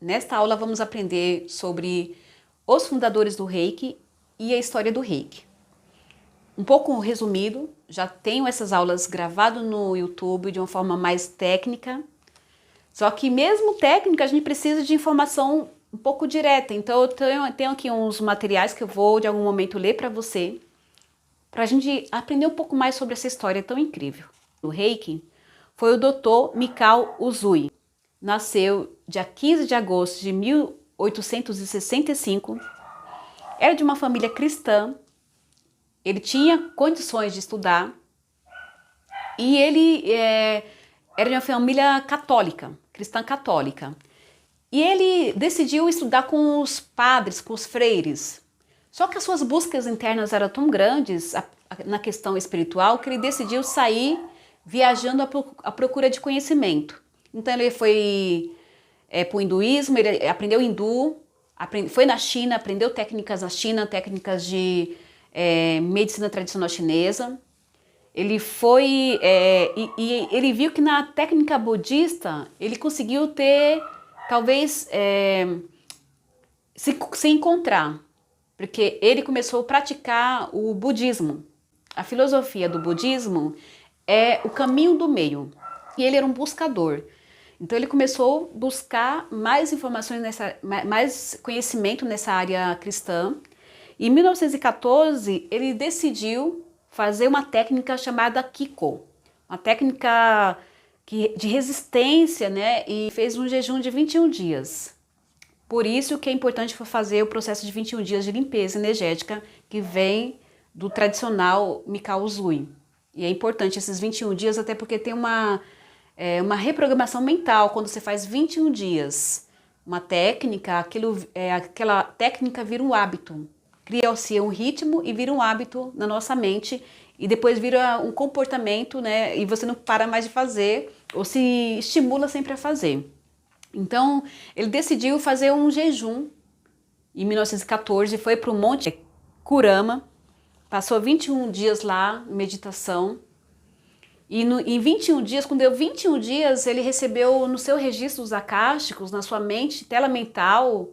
Nesta aula vamos aprender sobre os fundadores do Reiki e a história do Reiki. Um pouco resumido, já tenho essas aulas gravadas no YouTube de uma forma mais técnica, só que mesmo técnica a gente precisa de informação um pouco direta, então eu tenho aqui uns materiais que eu vou de algum momento ler para você, para a gente aprender um pouco mais sobre essa história tão incrível. O Reiki foi o Dr. Mikao Usui. Nasceu dia 15 de agosto de 1865, era de uma família cristã, ele tinha condições de estudar e ele era de uma família católica, cristã católica. E ele decidiu estudar com os padres, com os freires. Só que as suas buscas internas eram tão grandes na questão espiritual que ele decidiu sair viajando à procura de conhecimento. Então ele foi para o hinduísmo, ele aprendeu hindu, foi na China, aprendeu técnicas na China, técnicas de medicina tradicional chinesa. Ele foi e ele viu que na técnica budista ele conseguiu ter, talvez, se encontrar, porque ele começou a praticar o budismo. A filosofia do budismo é o caminho do meio, e ele era um buscador. Então ele começou a buscar mais informações, mais conhecimento nessa área cristã. E em 1914 ele decidiu fazer uma técnica chamada Kiko, uma técnica de resistência, né? E fez um jejum de 21 dias. Por isso que é importante fazer o processo de 21 dias de limpeza energética que vem do tradicional Mikao Usui. E é importante esses 21 dias até porque tem uma reprogramação mental quando você faz 21 dias. Uma técnica, aquela técnica vira um hábito. Cria-se um ritmo e vira um hábito na nossa mente e depois vira um comportamento, né? E você não para mais de fazer ou se estimula sempre a fazer. Então, ele decidiu fazer um jejum em 1914, foi para o Monte Kurama, passou 21 dias lá em meditação. E em 21 dias, quando deu 21 dias, ele recebeu no seu registro os akáshicos, na sua mente, tela mental,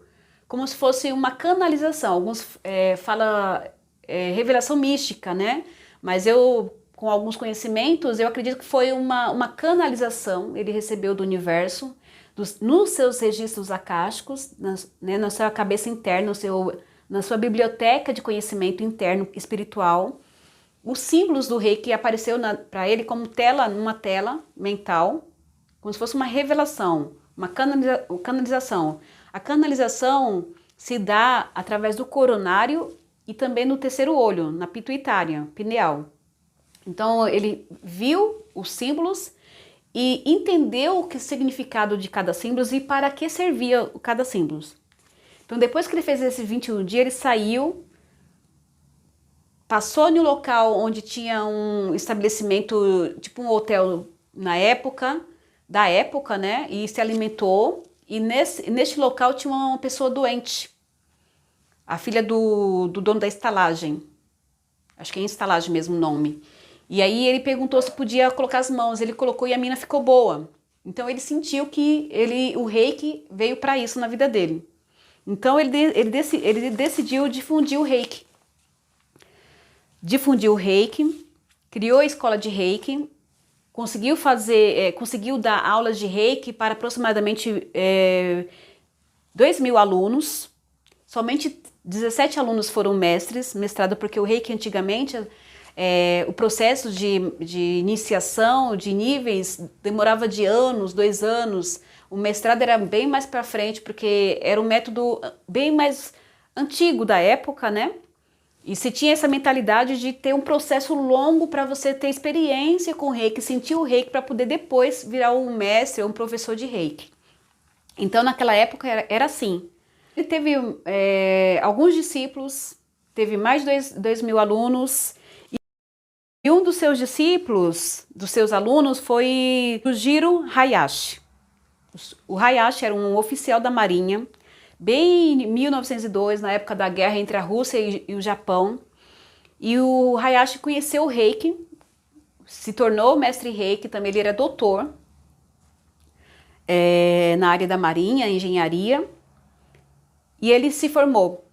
como se fosse uma canalização. Alguns falam revelação mística, né? Mas eu, com alguns conhecimentos, eu acredito que foi uma canalização, ele recebeu do universo, nos seus registros akáshicos, na sua cabeça interna, na sua biblioteca de conhecimento interno espiritual. Os símbolos do Reiki apareceu para ele como numa tela mental, como se fosse uma revelação, uma canalização. A canalização se dá através do coronário e também no terceiro olho, na pituitária, pineal. Então ele viu os símbolos e entendeu o significado de cada símbolo e para que servia cada símbolo. Então depois que ele fez esses 21 dias, ele saiu, passou no local onde tinha um estabelecimento, tipo um hotel da época, né? E se alimentou. E neste local tinha uma pessoa doente, a filha do dono da estalagem. Acho que é estalagem mesmo o nome. E aí ele perguntou se podia colocar as mãos. Ele colocou e a mina ficou boa. Então ele sentiu que o Reiki veio para isso na vida dele. Então ele decidiu difundir o Reiki. Difundiu o Reiki, criou a escola de Reiki, conseguiu dar aulas de Reiki para aproximadamente 2.000 alunos. Somente 17 alunos foram mestrado, porque o Reiki antigamente, o processo de iniciação, de níveis, demorava de anos, 2 anos. O mestrado era bem mais para frente, porque era um método bem mais antigo da época, né? E se tinha essa mentalidade de ter um processo longo para você ter experiência com o Reiki, sentir o Reiki para poder depois virar um mestre ou um professor de Reiki. Então naquela época era assim. Ele teve alguns discípulos, teve mais de 2.000 alunos, e um dos seus discípulos, dos seus alunos, foi o Jiro Hayashi. O Hayashi era um oficial da Marinha, bem em 1902, na época da guerra entre a Rússia e o Japão. E o Hayashi conheceu o Reiki, se tornou mestre Reiki, também ele era doutor na área da marinha, engenharia, e ele se formou.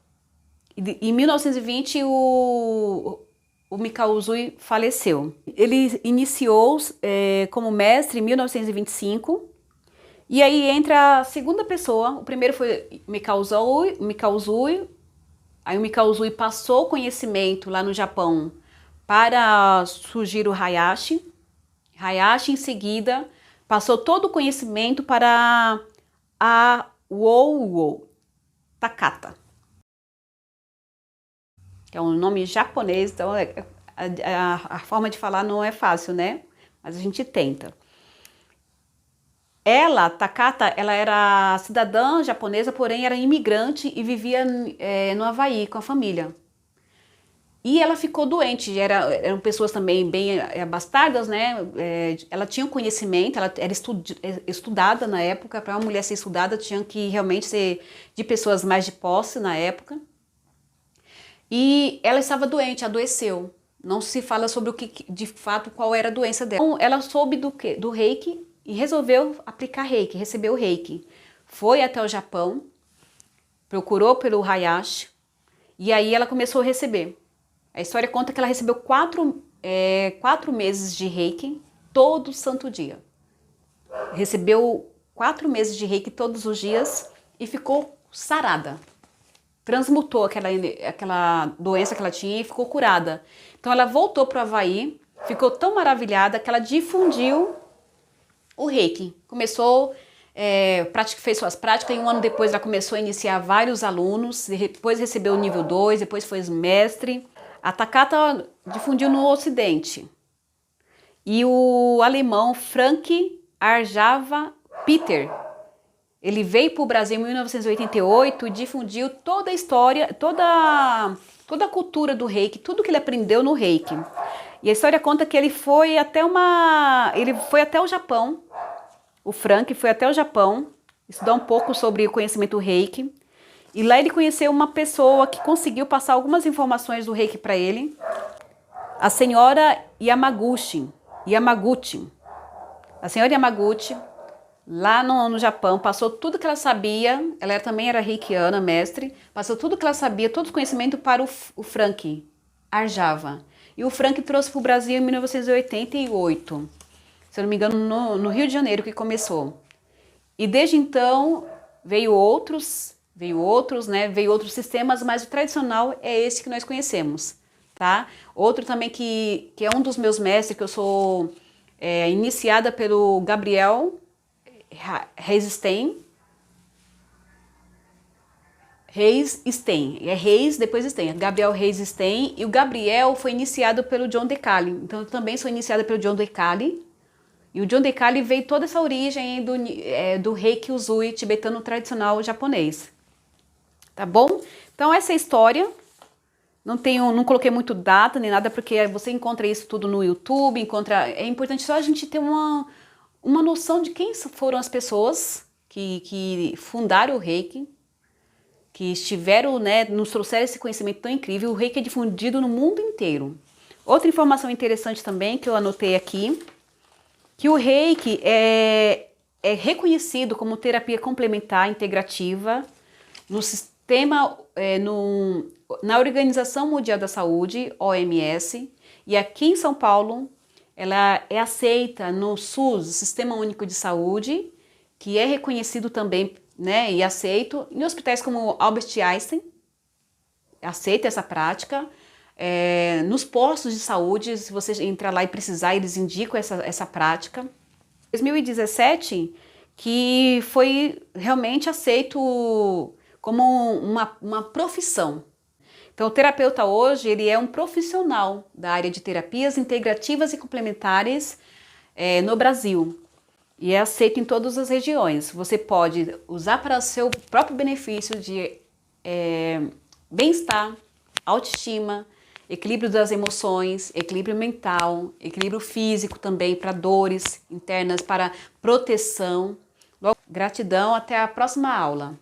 Em 1920, o Mikao Usui faleceu. Ele iniciou como mestre em 1925, e aí entra a segunda pessoa. O primeiro foi Mikao Usui, aí o Mikao Usui passou o conhecimento lá no Japão para Sujiro Hayashi. Hayashi, em seguida, passou todo o conhecimento para a Uou Takata, que é um nome japonês, então a forma de falar não é fácil, né? Mas a gente tenta. Ela, Takata, ela era cidadã japonesa, porém era imigrante e vivia no Havaí com a família. E ela ficou doente, eram pessoas também bem abastadas, né? Ela tinha um conhecimento, ela era estudada na época. Para uma mulher ser estudada, tinha que realmente ser de pessoas mais de posse na época. E ela estava doente, adoeceu. Não se fala sobre o que, de fato, qual era a doença dela. Então, ela soube do reiki e resolveu aplicar reiki, recebeu o reiki. Foi até o Japão, procurou pelo Hayashi, e aí ela começou a receber. A história conta que ela recebeu 4 meses de reiki todo santo dia. Recebeu 4 meses de reiki todos os dias e ficou sarada. Transmutou aquela doença que ela tinha e ficou curada. Então ela voltou para o Havaí, ficou tão maravilhada que ela difundiu o reiki. Começou, fez suas práticas e 1 ano depois ela começou a iniciar vários alunos, depois recebeu o nível 2, depois foi mestre. A Takata difundiu no Ocidente. E o alemão Frank Arjava Peter, ele veio para o Brasil em 1988 e difundiu toda a história, toda a cultura do reiki, tudo que ele aprendeu no reiki. E a história conta que ele foi até o Japão, o Frank foi até o Japão, estudar um pouco sobre o conhecimento reiki. E lá ele conheceu uma pessoa que conseguiu passar algumas informações do reiki para ele, a senhora Yamaguchi. A senhora Yamaguchi, lá no Japão, passou tudo que ela sabia, ela também era reikiana, mestre, passou tudo que ela sabia, todo o conhecimento para o Frank Arjava. E o Frank trouxe para o Brasil em 1988, se eu não me engano, no Rio de Janeiro que começou. E desde então veio outros sistemas, mas o tradicional é esse que nós conhecemos, tá? Outro também que é um dos meus mestres, que eu sou iniciada pelo Gabriel Reis Stein, é Reis, depois Stein, Gabriel Reis Stein, e o Gabriel foi iniciado pelo John DeCali, então eu também sou iniciada pelo John DeCali, e o John DeCali veio toda essa origem do Reiki Usui tibetano tradicional japonês. Tá bom? Então essa é a história. Não coloquei muito data nem nada, porque você encontra isso tudo no YouTube, é importante só a gente ter uma noção de quem foram as pessoas que fundaram o Reiki, que estiveram, né, nos trouxeram esse conhecimento tão incrível. O Reiki é difundido no mundo inteiro. Outra informação interessante também que eu anotei aqui, que o Reiki é reconhecido como terapia complementar integrativa no sistema, na Organização Mundial da Saúde, OMS, e aqui em São Paulo ela é aceita no SUS, Sistema Único de Saúde, que é reconhecido também, né, e aceito em hospitais como Albert Einstein, aceita essa prática. Nos postos de saúde, se você entrar lá e precisar, eles indicam essa prática. Em 2017, que foi realmente aceito como uma profissão. Então, o terapeuta hoje, ele é um profissional da área de terapias integrativas e complementares no Brasil. E é aceito em todas as regiões. Você pode usar para o seu próprio benefício de bem-estar, autoestima, equilíbrio das emoções, equilíbrio mental, equilíbrio físico também, para dores internas, para proteção. Gratidão, até a próxima aula.